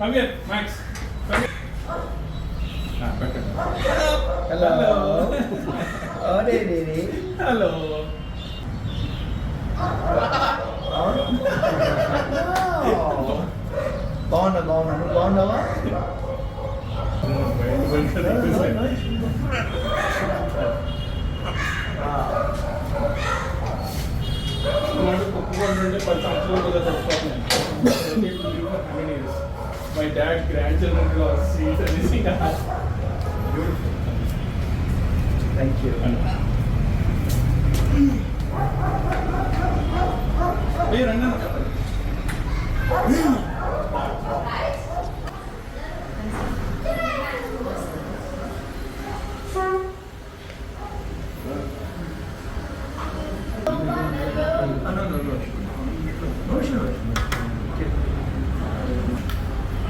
Come here, Max. Come here. Hello. Oh, Daddy. Hello. బాగున్నావా? My dad grandchildren was sweet and easy. Thank you. Hey, Ranga.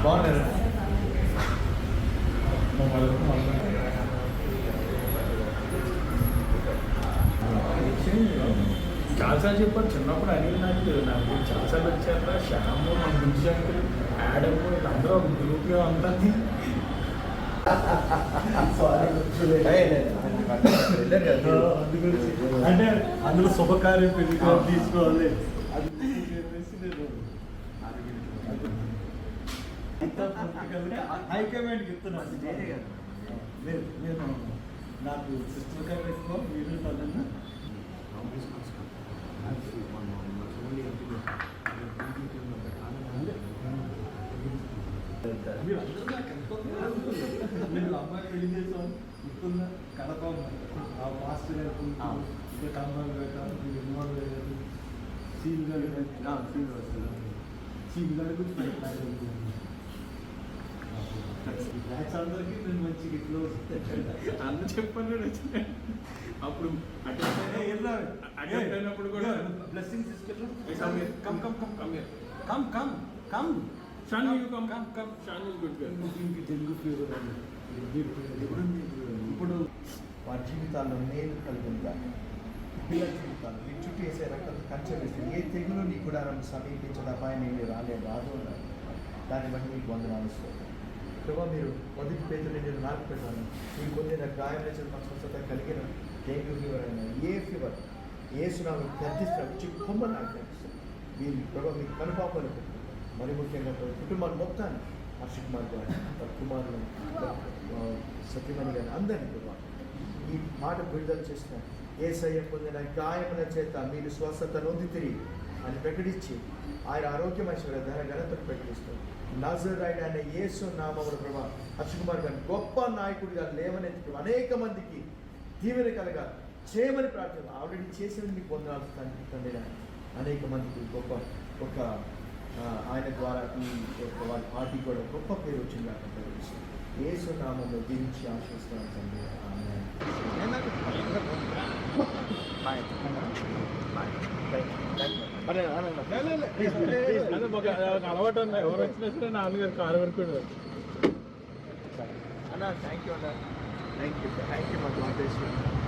బాగున్నారు. చాలాసార్లు చెప్పారు చిన్నప్పుడు అనిల్ నాకు చాలాసార్లు వచ్చారా శ్యాము మన గురించి అంకుల్ యాడమ్ వీళ్ళందరూ ఒక గ్రూప్గా ఉంటుంది. అంటే అందులో శుభకార్యం పెళ్లి తీసుకోవాలి హైకమాండ్కి ఇస్తున్నాను. నేను నాకు సిస్టర్ గారు ఎక్కువ మీరు పదన్నా మీరు అమ్మాయి పెళ్లి చేసాం ఇస్తున్నా కడప ఆ మాస్టర్ గారు ఇంకా కమ్మాలు పెట్టాలి మీరు ఇన్వాల్వ్ అయ్యారు. సీల్ గారు సీల్ గారి గురించి బ్లాక్స్ అందరికీ నేను మంచిగా క్లోజ్ అన్న చెప్పాను వచ్చిన అప్పుడు అటెండ్ అయినప్పుడు కూడా బ్లెస్సింగ్స్ తీసుకెళ్ళి come come come come come come come Shaan you come come come Shaan is good Telugu flavour ఇప్పుడు వారి జీవితాల్లో నేను కలిగిందా పిల్లల జీవితాలు నీ చుట్టూ వేసే రకం కంచె వేసి ఏ తెగులు నీ కూడా సమీపించడం అపాయం నేను రాదు దాన్ని బట్టి మీకు వందనాలు ఇస్తాను. ప్రభావ మీరు మొదటి పేదలు నేను నాకు పెట్టాను మీకు పొందిన గాయం స్వస్థత కలిగిన డెంగ్యూ ఫీవర్ అయినా ఏ ఫీవర్ ఏ సునామీ గర్దిస్తున్న చిక్కుమ్మ నాకు కనిపిస్తుంది. మీరు ప్రభావ మీకు కనుపాపలు మరి ముఖ్యంగా కుటుంబాన్ని మొత్తాన్ని హర్ష కుమార్ గారు కుమారులు సత్యమణి గారు అందరినీ ప్రభావ ఈ మాట విడుదల చేసిన యేసయ్య పొందిన గాయముల చేత మీరు స్వస్థత నొంది తిరిగి అని ప్రకటించి ఆయన ఆరోగ్యమైన ఘనతను ప్రకటిస్తారు. నజరేయుడైన ఆయన యేసు నామములో ప్రభా హర్ష కుమార్ గారు గొప్ప నాయకుడిగా లేవనెత్తి అనేక మందికి దీవెన కలగా చేయమని ప్రార్థన ఆల్రెడీ చేసేది మీకు పొందాల్సి తండ్రి అనేక మందికి గొప్ప ఒక ఆయన ద్వారా ఈ యొక్క వారి పార్టీ కూడా గొప్ప పేరు వచ్చింది నాకు ప్రకటిస్తాను. యేసు నామంలో దీవించి ఆశిస్తాను తండ్రి. అలవాటు అన్న ఎవరు వచ్చినా సరే నాన్నగారు కారు వరకు అన్న థ్యాంక్ యూ అన్న థ్యాంక్ యూ మా